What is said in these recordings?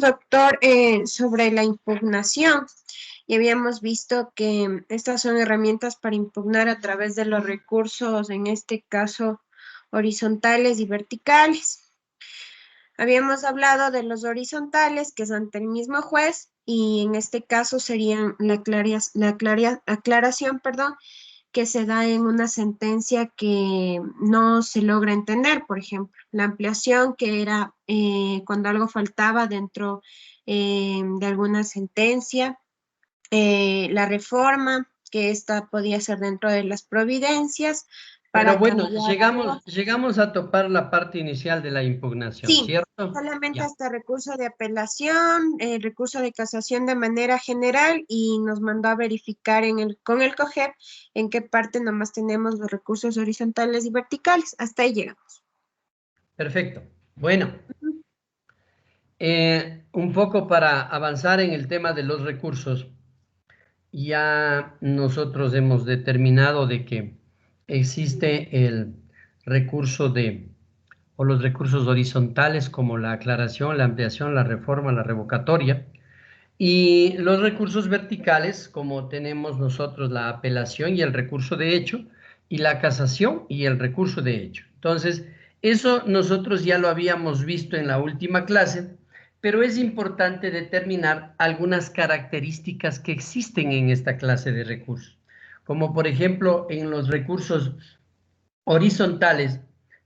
doctor, sobre la impugnación. Y habíamos visto que estas son herramientas para impugnar a través de los recursos, en este caso, horizontales y verticales. Habíamos hablado de los horizontales, que es ante el mismo juez, y en este caso serían aclaración, perdón, que se da en una sentencia que no se logra entender, por ejemplo. La ampliación, que era cuando algo faltaba dentro de alguna sentencia. La reforma, que esta podía ser dentro de las providencias Pero para bueno, cambiar algo. llegamos a topar la parte inicial de la impugnación, Sí, ¿cierto? solamente Ya, hasta recurso de apelación, recurso de casación de manera general, y nos mandó a verificar con el COGEP en qué parte nomás tenemos los recursos horizontales y verticales. Hasta ahí llegamos. perfecto. Bueno, un poco para avanzar en el tema de los recursos, ya nosotros hemos determinado de que existe el recurso o los recursos horizontales como la aclaración, la ampliación, la reforma, la revocatoria, y los recursos verticales como tenemos nosotros la apelación y el recurso de hecho, y la casación y el recurso de hecho. Entonces, eso nosotros ya lo habíamos visto en la última clase, pero es importante determinar algunas características que existen en esta clase de recursos, como por ejemplo en los recursos horizontales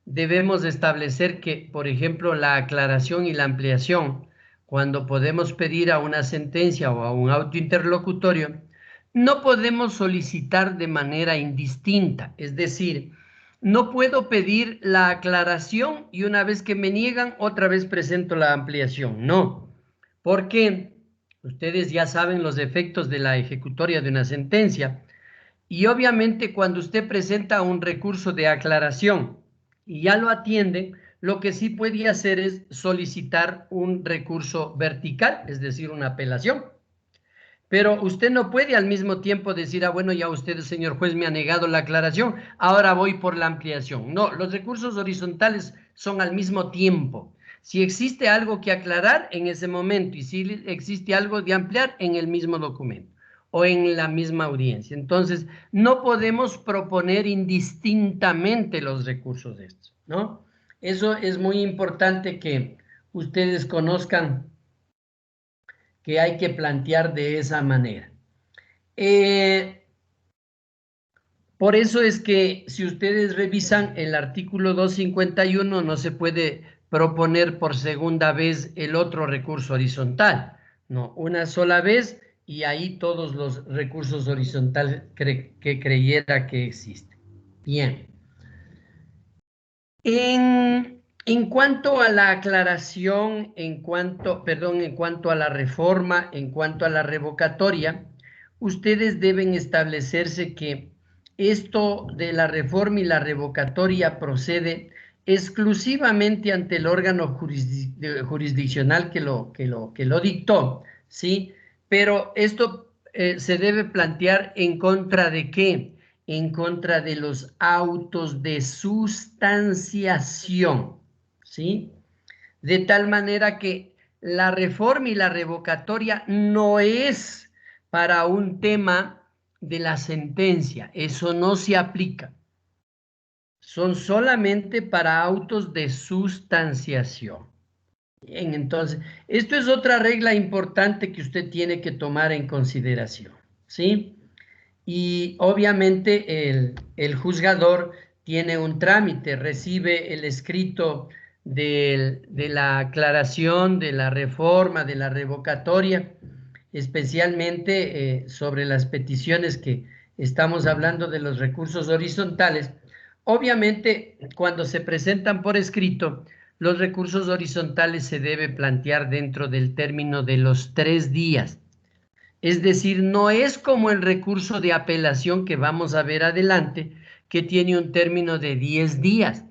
debemos establecer que, por ejemplo, la aclaración y la ampliación, cuando podemos pedir a una sentencia o a un auto interlocutorio, no podemos solicitar de manera indistinta, es decir, no puedo pedir la aclaración y una vez que me niegan, otra vez presento la ampliación. No, porque ustedes ya saben los efectos de la ejecutoria de una sentencia. Y obviamente cuando usted presenta un recurso de aclaración y ya lo atiende, lo que sí puede hacer es solicitar un recurso vertical, es decir, una apelación. Pero usted no puede al mismo tiempo decir, ah, bueno, ya usted, señor juez, me ha negado la aclaración, ahora voy por la ampliación. No, los recursos horizontales son al mismo tiempo. Si existe algo que aclarar en ese momento y si existe algo de ampliar en el mismo documento o en la misma audiencia. Entonces, no podemos proponer indistintamente los recursos de estos, ¿no? Eso es muy importante que ustedes conozcan que hay que plantear de esa manera. Por eso es que si ustedes revisan el artículo 251 no se puede proponer por segunda vez el otro recurso horizontal, no, una sola vez y ahí todos los recursos horizontales que creyera que existen. Bien. En cuanto a la aclaración, en cuanto a la reforma, en cuanto a la revocatoria, ustedes deben establecerse que esto de la reforma y la revocatoria procede exclusivamente ante el órgano jurisdiccional que lo dictó, ¿sí? Pero esto se debe plantear en contra de ¿qué? En contra de los autos de sustanciación, ¿sí? De tal manera que la reforma y la revocatoria no es para un tema de la sentencia, eso no se aplica. Son solamente para autos de sustanciación. Bien, entonces, esto es otra regla importante que usted tiene que tomar en consideración, ¿sí? Y obviamente el juzgador tiene un trámite, recibe el escrito de la aclaración, de la reforma, de la revocatoria, especialmente sobre las peticiones que estamos hablando de los recursos horizontales. Obviamente, cuando se presentan por escrito, los recursos horizontales se debe plantear dentro del término de los 3 días. Es decir, no es como el recurso de apelación que vamos a ver adelante, que tiene un término de 10 días.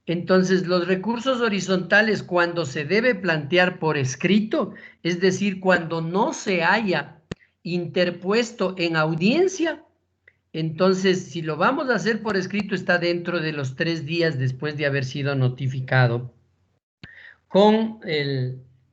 Entonces, los recursos horizontales, cuando se debe plantear por escrito, es decir, cuando no se haya interpuesto en audiencia, entonces, si lo vamos a hacer por escrito, está dentro de los 3 días después de haber sido notificado con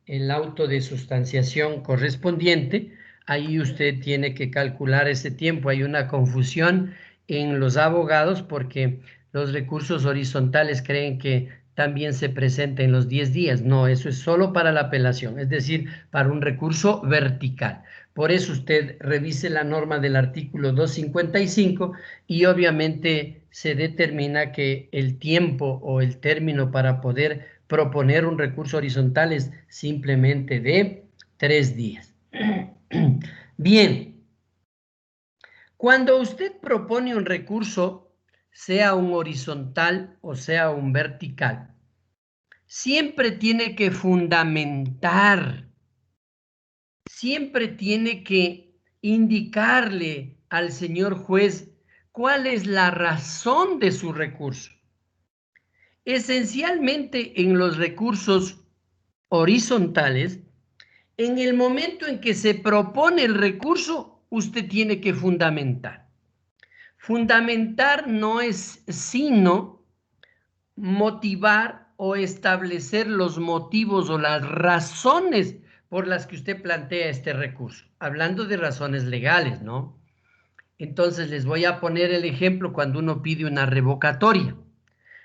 el auto de sustanciación correspondiente, ahí usted tiene que calcular ese tiempo. Hay una confusión en los abogados porque los recursos horizontales creen que también se presenta en los 10 días. No, eso es solo para la apelación, es decir, para un recurso vertical. Por eso usted revise la norma del artículo 255 y obviamente se determina que el tiempo o el término para poder proponer un recurso horizontal es simplemente de 3 días. Bien, cuando usted propone un recurso, sea un horizontal o sea un vertical, siempre tiene que fundamentar, siempre tiene que indicarle al señor juez cuál es la razón de su recurso. Esencialmente en los recursos horizontales, en el momento en que se propone el recurso, usted tiene que fundamentar. Fundamentar no es sino motivar o establecer los motivos o las razones por las que usted plantea este recurso. Hablando de razones legales, ¿no? Entonces les voy a poner el ejemplo cuando uno pide una revocatoria.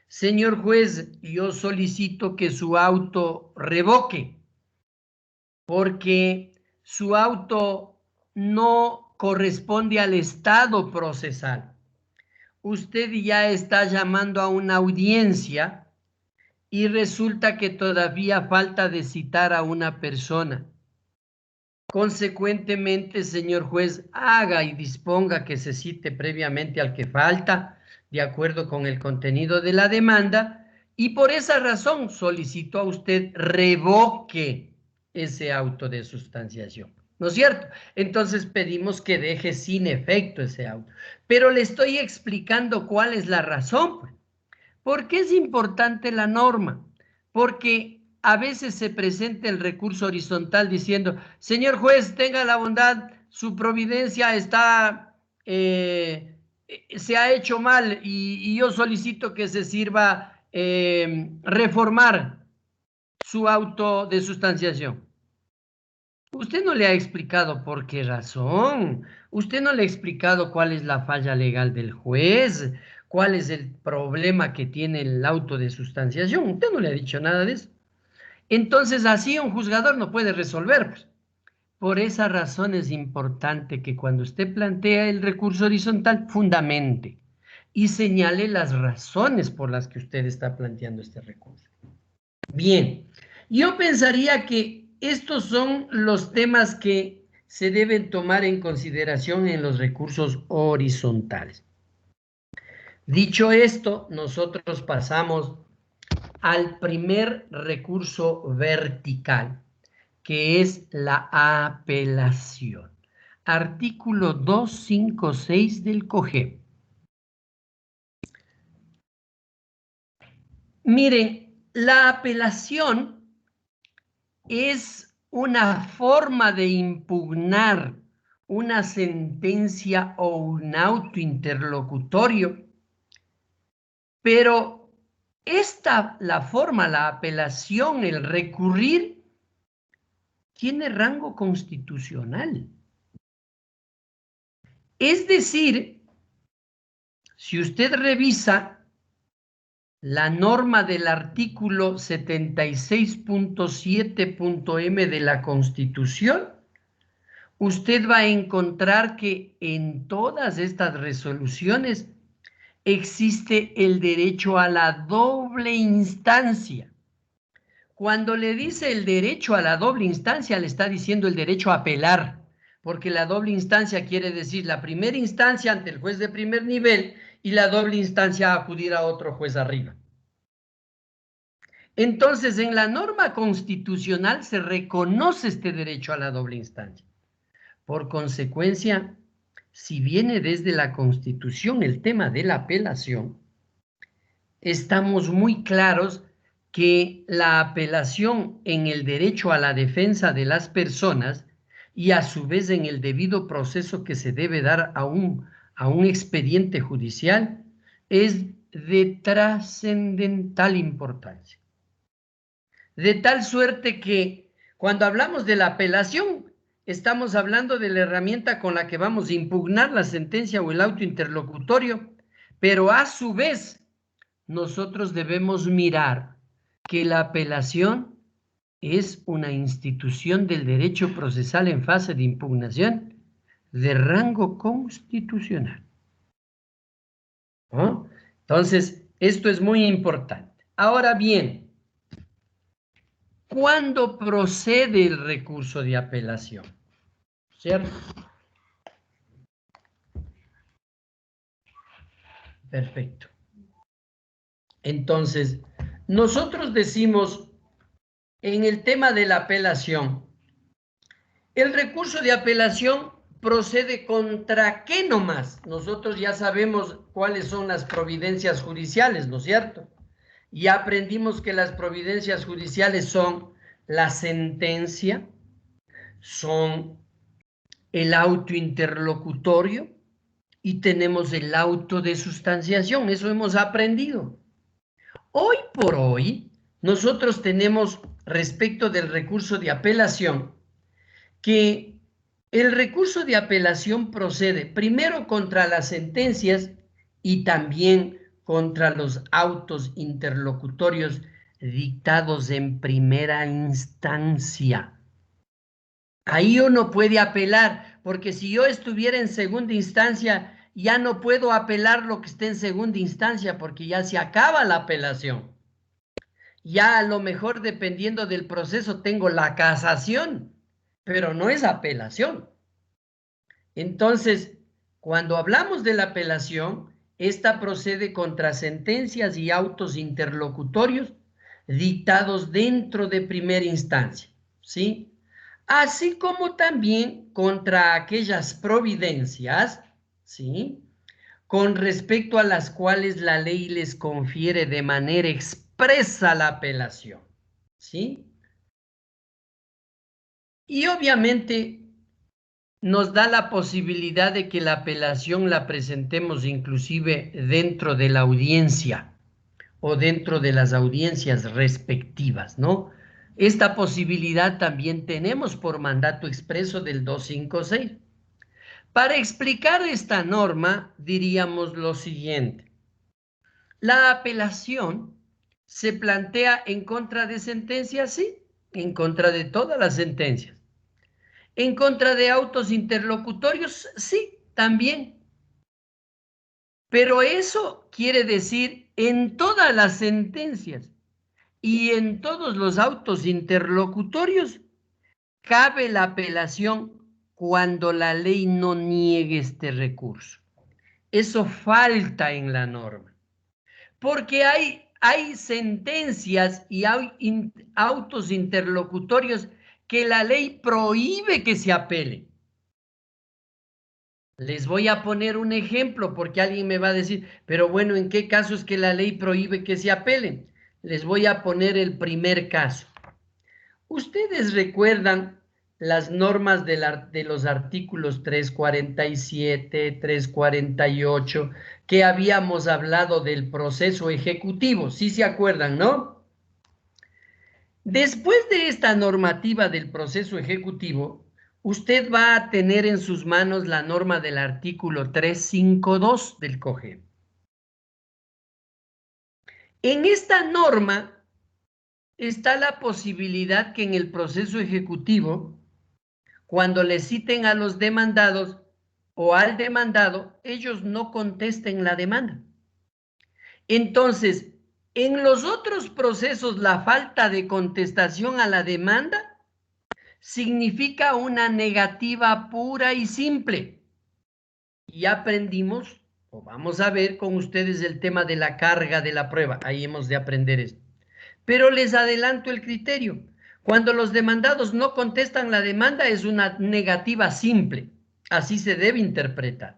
Señor juez, yo solicito que su auto revoque porque su auto no corresponde al estado procesal. Usted ya está llamando a una audiencia y resulta que todavía falta de citar a una persona. Consecuentemente, señor juez, haga y disponga que se cite previamente al que falta, de acuerdo con el contenido de la demanda, y por esa razón solicito a usted revoque ese auto de sustanciación, ¿no es cierto? Entonces pedimos que deje sin efecto ese auto. Pero le estoy explicando cuál es la razón, pues. ¿Por qué es importante la norma? Porque a veces se presenta el recurso horizontal diciendo, señor juez, tenga la bondad, su providencia está, se ha hecho mal y yo solicito que se sirva reformar su auto de sustanciación. Usted no le ha explicado por qué razón. Usted no le ha explicado cuál es la falla legal del juez, cuál es el problema que tiene el auto de sustanciación. Usted no le ha dicho nada de eso. Entonces, así un juzgador no puede resolver, pues. Por esa razón es importante que cuando usted plantea el recurso horizontal, fundamente y señale las razones por las que usted está planteando este recurso. Bien, yo pensaría que estos son los temas que se deben tomar en consideración en los recursos horizontales. Dicho esto, nosotros pasamos al primer recurso vertical, que es la apelación. Artículo 256 del COGEP. Miren, la apelación es una forma de impugnar una sentencia o un auto interlocutorio, pero la forma, la apelación, el recurrir, tiene rango constitucional. Es decir, si usted revisa la norma del artículo 76.7.m de la Constitución, usted va a encontrar que en todas estas resoluciones existe el derecho a la doble instancia. Cuando le dice el derecho a la doble instancia, le está diciendo el derecho a apelar, porque la doble instancia quiere decir la primera instancia ante el juez de primer nivel y la doble instancia a acudir a otro juez arriba. Entonces, en la norma constitucional se reconoce este derecho a la doble instancia. Por consecuencia, si viene desde la Constitución el tema de la apelación, estamos muy claros que la apelación en el derecho a la defensa de las personas y a su vez en el debido proceso que se debe dar a un expediente judicial es de trascendental importancia. De tal suerte que Cuando hablamos de la apelación, estamos hablando de la herramienta con la que vamos a impugnar la sentencia o el auto interlocutorio, pero a su vez, nosotros debemos mirar que la apelación es una institución del derecho procesal en fase de impugnación de rango constitucional. ¿No? Entonces, esto es muy importante. Ahora bien, ¿cuándo procede el recurso de apelación? ¿Cierto? Perfecto. Entonces, nosotros decimos en el tema de la apelación, el recurso de apelación procede contra qué nomás. Nosotros ya sabemos cuáles son las providencias judiciales, ¿no es cierto? Ya aprendimos que las providencias judiciales son la sentencia, son el auto interlocutorio y tenemos el auto de sustanciación. Eso hemos aprendido. Hoy por hoy, nosotros tenemos respecto del recurso de apelación que el recurso de apelación procede primero contra las sentencias y también contra los autos interlocutorios dictados en primera instancia. Ahí uno puede apelar, porque si yo estuviera en segunda instancia, ya no puedo apelar lo que esté en segunda instancia, porque ya se acaba la apelación. Ya a lo mejor, dependiendo del proceso, tengo la casación, pero no es apelación. Entonces, cuando hablamos de la apelación, esta procede contra sentencias y autos interlocutorios dictados dentro de primera instancia, ¿sí? Así como también contra aquellas providencias, ¿sí? Con respecto a las cuales la ley les confiere de manera expresa la apelación, ¿sí? Y obviamente nos da la posibilidad de que la apelación la presentemos inclusive dentro de la audiencia o dentro de las audiencias respectivas, ¿no? Esta posibilidad también tenemos por mandato expreso del 256. Para explicar esta norma, diríamos lo siguiente. La apelación se plantea en contra de sentencias, sí, en contra de todas las sentencias. En contra de autos interlocutorios, sí, también. Pero eso quiere decir en todas las sentencias y en todos los autos interlocutorios cabe la apelación cuando la ley no niegue este recurso. Eso falta en la norma. Porque hay sentencias y hay autos interlocutorios que la ley prohíbe que se apele. Les voy a poner un ejemplo porque alguien me va a decir, pero bueno, ¿en qué caso es que la ley prohíbe que se apelen? Les voy a poner el primer caso. ¿Ustedes recuerdan las normas de los artículos 347, 348, que habíamos hablado del proceso ejecutivo? ¿Sí se acuerdan, no? Después de esta normativa del proceso ejecutivo, usted va a tener en sus manos la norma del artículo 352 del COGEB. En esta norma está la posibilidad que en el proceso ejecutivo, cuando le citen a los demandados o al demandado, ellos no contesten la demanda. Entonces, en los otros procesos, la falta de contestación a la demanda significa una negativa pura y simple. Y aprendimos, o vamos a ver con ustedes el tema de la carga de la prueba. Ahí hemos de aprender esto. Pero les adelanto el criterio. Cuando los demandados no contestan la demanda es una negativa simple. Así se debe interpretar.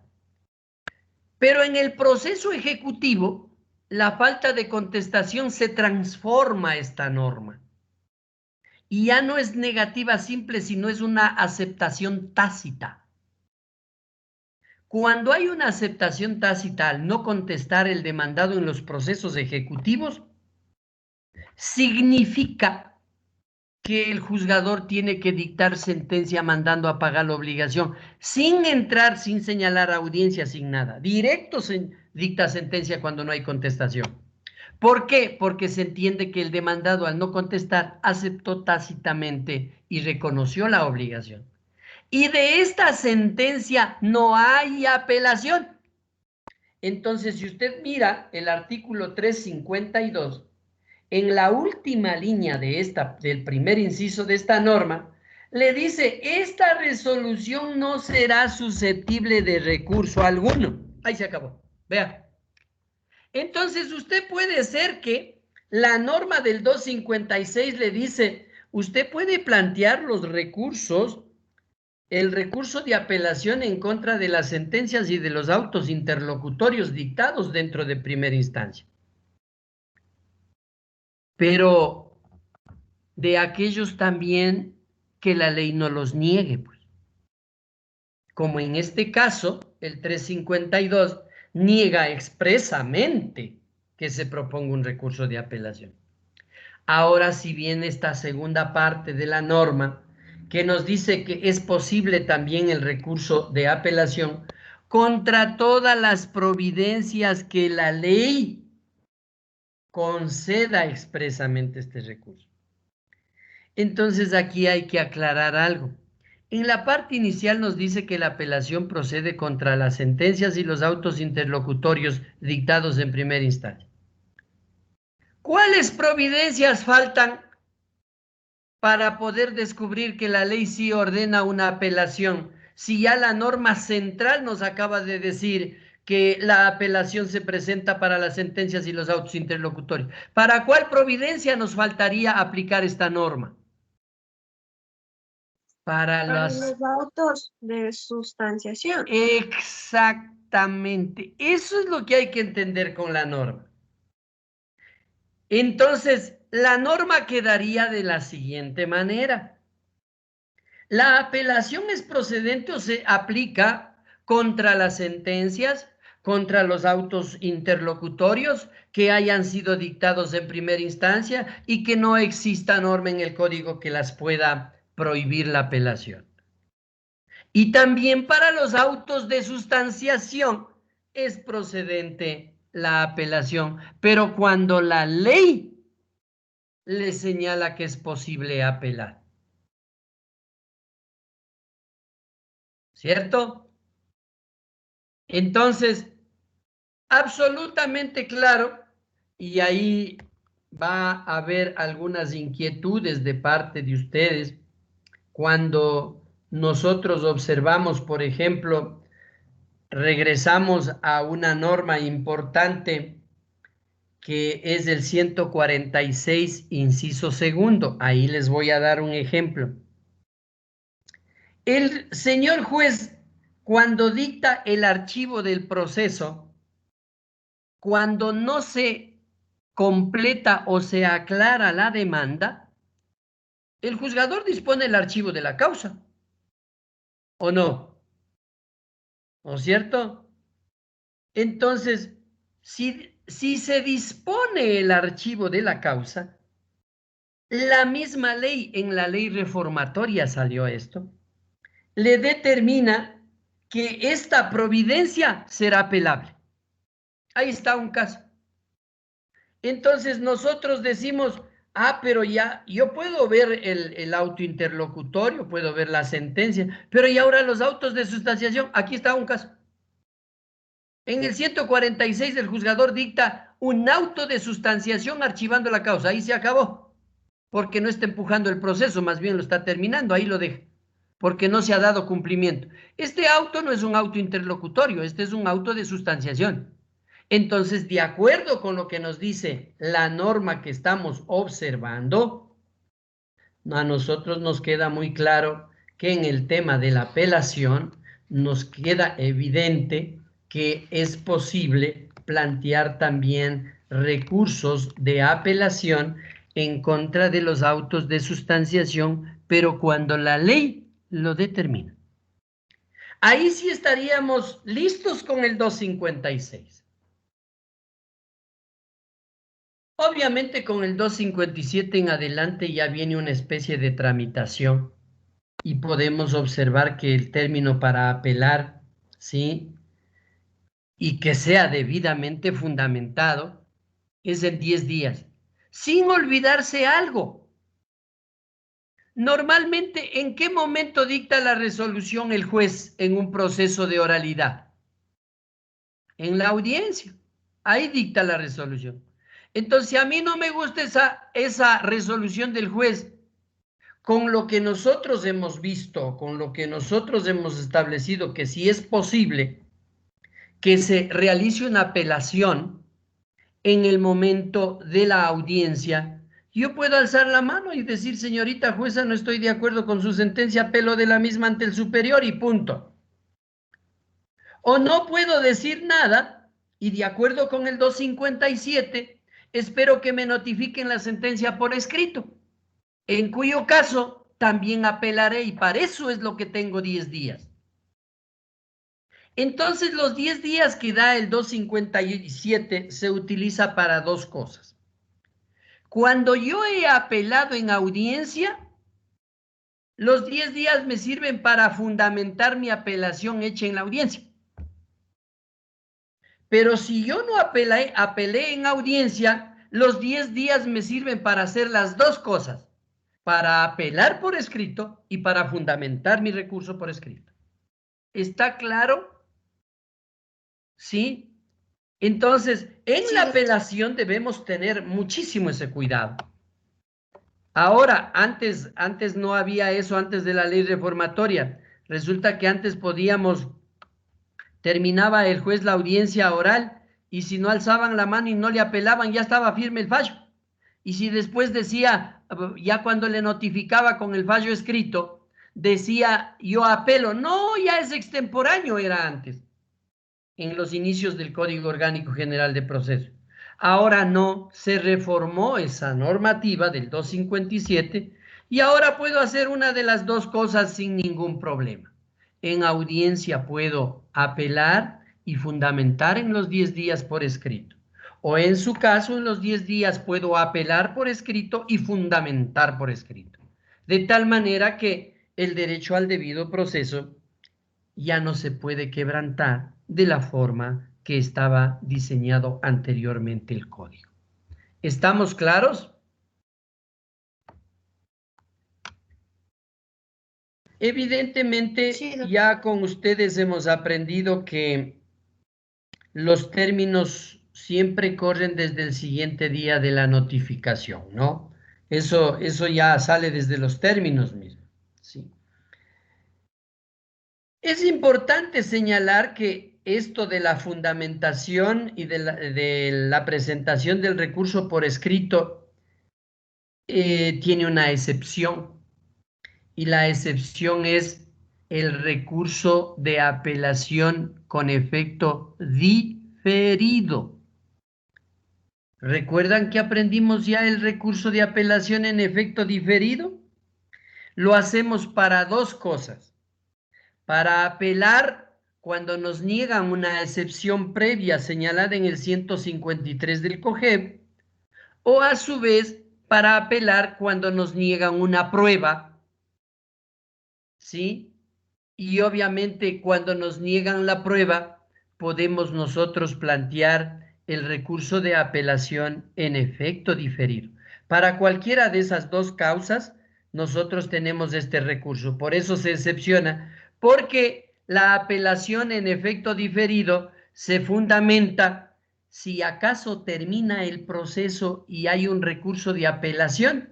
Pero en el proceso ejecutivo, la falta de contestación se transforma esta norma. Y ya no es negativa simple, sino es una aceptación tácita. Cuando hay una aceptación tácita al no contestar el demandado en los procesos ejecutivos, significa que el juzgador tiene que dictar sentencia mandando a pagar la obligación, sin entrar, sin señalar audiencia, sin nada. Directo se dicta sentencia cuando no hay contestación. ¿Por qué? Porque se entiende que el demandado, al no contestar, aceptó tácitamente y reconoció la obligación. Y de esta sentencia no hay apelación. Entonces, si usted mira el artículo 352, en la última línea del primer inciso de esta norma, le dice, esta resolución no será susceptible de recurso alguno. Ahí se acabó. Vea. Entonces, usted puede ser que la norma del 256 le dice, usted puede plantear los recursos, el recurso de apelación en contra de las sentencias y de los autos interlocutorios dictados dentro de primera instancia. Pero de aquellos también que la ley no los niegue, pues. Como en este caso, el 352 niega expresamente que se proponga un recurso de apelación. Ahora, si viene esta segunda parte de la norma, que nos dice que es posible también el recurso de apelación contra todas las providencias que la ley conceda expresamente este recurso. Entonces aquí hay que aclarar algo. En la parte inicial nos dice que la apelación procede contra las sentencias y los autos interlocutorios dictados en primera instancia. ¿Cuáles providencias faltan para poder descubrir que la ley sí ordena una apelación? Si ya la norma central nos acaba de decir que la apelación se presenta para las sentencias y los autos interlocutorios. ¿Para cuál providencia nos faltaría aplicar esta norma? Para los autos de sustanciación. Exactamente. Eso es lo que hay que entender con la norma. Entonces, la norma quedaría de la siguiente manera. La apelación es procedente o se aplica contra las sentencias, contra los autos interlocutorios que hayan sido dictados en primera instancia y que no exista norma en el código que las pueda prohibir la apelación. Y también para los autos de sustanciación es procedente la apelación, pero cuando la ley le señala que es posible apelar. ¿Cierto? Entonces, absolutamente claro, y ahí va a haber algunas inquietudes de parte de ustedes cuando nosotros observamos, por ejemplo, regresamos a una norma importante que es el 146, inciso segundo. Ahí les voy a dar un ejemplo. El señor juez, cuando dicta el archivo del proceso, cuando no se completa o se aclara la demanda, el juzgador dispone el archivo de la causa, ¿o no? ¿No es cierto? Entonces, si se dispone el archivo de la causa, la misma ley, en la ley reformatoria salió esto, le determina que esta providencia será apelable. Ahí está un caso. Entonces nosotros decimos, pero ya, yo puedo ver el auto interlocutorio, puedo ver la sentencia, pero y ahora los autos de sustanciación, aquí está un caso. En el 146 el juzgador dicta un auto de sustanciación archivando la causa, ahí se acabó, porque no está empujando el proceso, más bien lo está terminando, ahí lo deja, porque no se ha dado cumplimiento. Este auto no es un auto interlocutorio, este es un auto de sustanciación. Entonces, de acuerdo con lo que nos dice la norma que estamos observando, a nosotros nos queda muy claro que en el tema de la apelación nos queda evidente que es posible plantear también recursos de apelación en contra de los autos de sustanciación, pero cuando la ley lo determina. Ahí sí estaríamos listos con el 256. Obviamente con el 257 en adelante ya viene una especie de tramitación y podemos observar que el término para apelar, ¿sí? Y que sea debidamente fundamentado es en 10 días, sin olvidarse algo. Normalmente, ¿en qué momento dicta la resolución el juez en un proceso de oralidad? En la audiencia. Ahí dicta la resolución. Entonces, si a mí no me gusta esa resolución del juez, con lo que nosotros hemos visto, con lo que nosotros hemos establecido, que si es posible que se realice una apelación en el momento de la audiencia, yo puedo alzar la mano y decir, señorita jueza, no estoy de acuerdo con su sentencia, apelo de la misma ante el superior y punto. O no puedo decir nada y de acuerdo con el 257, espero que me notifiquen la sentencia por escrito, en cuyo caso también apelaré y para eso es lo que tengo 10 días. Entonces los 10 días que da el 257 se utiliza para dos cosas. Cuando yo he apelado en audiencia, los 10 días me sirven para fundamentar mi apelación hecha en la audiencia. Pero si yo no apelé en audiencia, los 10 días me sirven para hacer las dos cosas, para apelar por escrito y para fundamentar mi recurso por escrito. ¿Está claro? ¿Sí? Entonces, en Sí, la doctor. apelación debemos tener muchísimo ese cuidado. Ahora, antes no había eso, antes de la ley reformatoria. Resulta que antes terminaba el juez la audiencia oral y si no alzaban la mano y no le apelaban, ya estaba firme el fallo. Y si después decía, ya cuando le notificaba con el fallo escrito, decía yo apelo, no, ya es extemporáneo, era antes, en los inicios del Código Orgánico General de Proceso. Ahora no, se reformó esa normativa del 257 y ahora puedo hacer una de las dos cosas sin ningún problema. En audiencia puedo apelar y fundamentar en los 10 días por escrito. O en su caso, en los 10 días puedo apelar por escrito y fundamentar por escrito. De tal manera que el derecho al debido proceso ya no se puede quebrantar de la forma que estaba diseñado anteriormente el código. ¿Estamos claros? Evidentemente, Sí, doctor. ya con ustedes hemos aprendido que los términos siempre corren desde el siguiente día de la notificación, ¿no? Eso ya sale desde los términos mismos, ¿sí? Es importante señalar que esto de la fundamentación y de la presentación del recurso por escrito tiene una excepción y la excepción es el recurso de apelación con efecto diferido. ¿Recuerdan que aprendimos ya el recurso de apelación en efecto diferido? Lo hacemos para dos cosas. Para apelar cuando nos niegan una excepción previa señalada en el 153 del COGEB, o a su vez para apelar cuando nos niegan una prueba, ¿sí? Y obviamente cuando nos niegan la prueba, podemos nosotros plantear el recurso de apelación en efecto diferido. Para cualquiera de esas dos causas, nosotros tenemos este recurso. Por eso se excepciona, porque la apelación en efecto diferido se fundamenta si acaso termina el proceso y hay un recurso de apelación.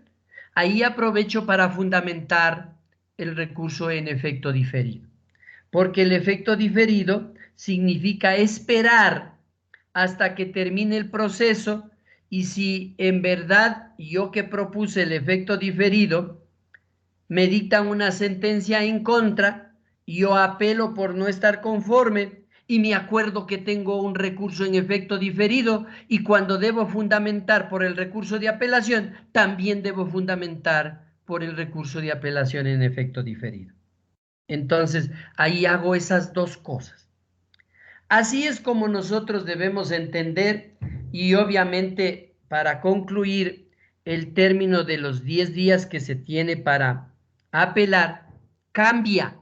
Ahí aprovecho para fundamentar el recurso en efecto diferido, porque el efecto diferido significa esperar hasta que termine el proceso y si en verdad yo que propuse el efecto diferido me dictan una sentencia en contra, yo apelo por no estar conforme y me acuerdo que tengo un recurso en efecto diferido y cuando debo fundamentar por el recurso de apelación, también debo fundamentar por el recurso de apelación en efecto diferido. Entonces, ahí hago esas dos cosas. Así es como nosotros debemos entender y obviamente para concluir, el término de los 10 días que se tiene para apelar cambia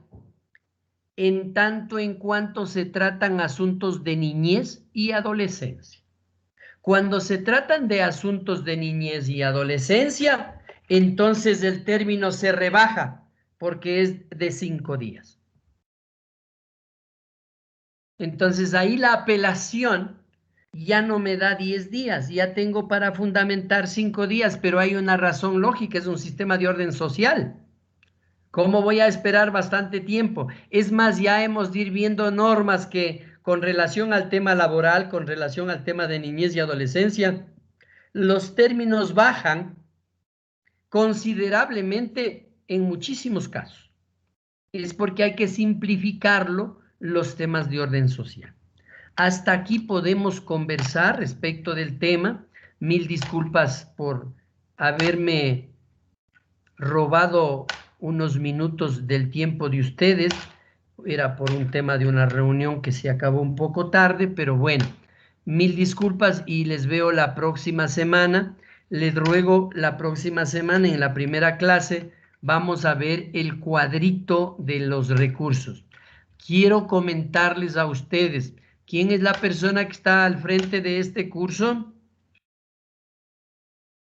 en tanto en cuanto se tratan asuntos de niñez y adolescencia. Cuando se tratan de asuntos de niñez y adolescencia, entonces el término se rebaja porque es de 5 días. Entonces ahí la apelación ya no me da 10 días, ya tengo para fundamentar 5 días, pero hay una razón lógica, es un sistema de orden social. ¿Cómo voy a esperar bastante tiempo? Es más, ya hemos de ir viendo normas que con relación al tema laboral, con relación al tema de niñez y adolescencia, los términos bajan considerablemente en muchísimos casos. Es porque hay que simplificarlo los temas de orden social. Hasta aquí podemos conversar respecto del tema. Mil disculpas por haberme robado unos minutos del tiempo de ustedes. Era por un tema de una reunión que se acabó un poco tarde, pero bueno, mil disculpas y les veo la próxima semana. Les ruego la próxima semana en la primera clase vamos a ver el cuadrito de los recursos. Quiero comentarles a ustedes, ¿quién es la persona que está al frente de este curso?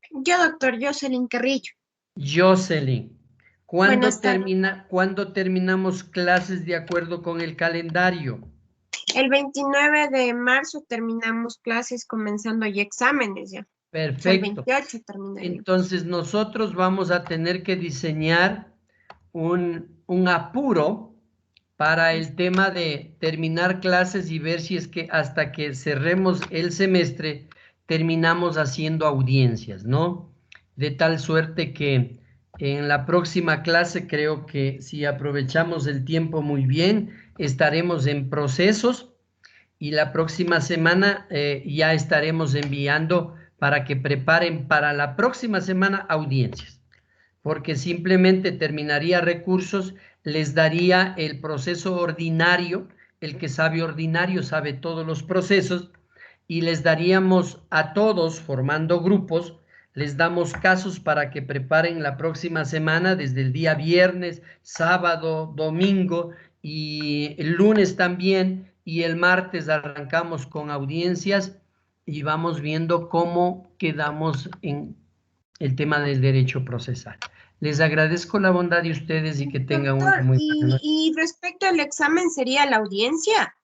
Yo, doctor Jocelyn Carrillo. Jocelyn. ¿Cuándo Buenas tardes. ¿Cuándo terminamos clases de acuerdo con el calendario? El 29 de marzo terminamos clases comenzando ya exámenes ya. O sea, el Perfecto. 28 terminaríamos. Entonces nosotros vamos a tener que diseñar un apuro para el tema de terminar clases y ver si es que hasta que cerremos el semestre terminamos haciendo audiencias, ¿no? De tal suerte que en la próxima clase creo que si aprovechamos el tiempo muy bien, estaremos en procesos y la próxima semana ya estaremos enviando para que preparen para la próxima semana audiencias, porque simplemente terminaría recursos, les daría el proceso ordinario, el que sabe ordinario sabe todos los procesos, y les daríamos a todos, formando grupos, les damos casos para que preparen la próxima semana, desde el día viernes, sábado, domingo y el lunes también, y el martes arrancamos con audiencias y vamos viendo cómo quedamos en el tema del derecho procesal. Les agradezco la bondad de ustedes y que tengan una Doctor, muy buena noche. y respecto al examen, ¿sería la audiencia?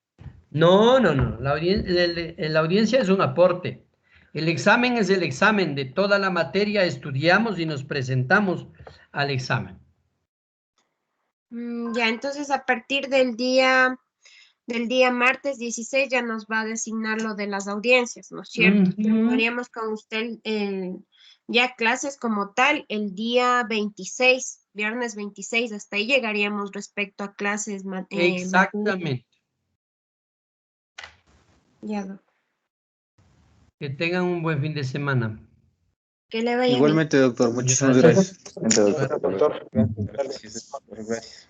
No, no, no. La audiencia es un aporte. El examen es el examen de toda la materia. Estudiamos y nos presentamos al examen. Ya, entonces a partir del día martes 16 ya nos va a designar lo de las audiencias, ¿no es cierto? Terminaríamos con usted ya clases como tal el día 26, viernes 26, hasta ahí llegaríamos respecto a clases. Exactamente. Ya, doctor. Que tengan un buen fin de semana. Que le vaya bien. Igualmente, doctor, muchísimas Gracias. gracias. Doctor, gracias.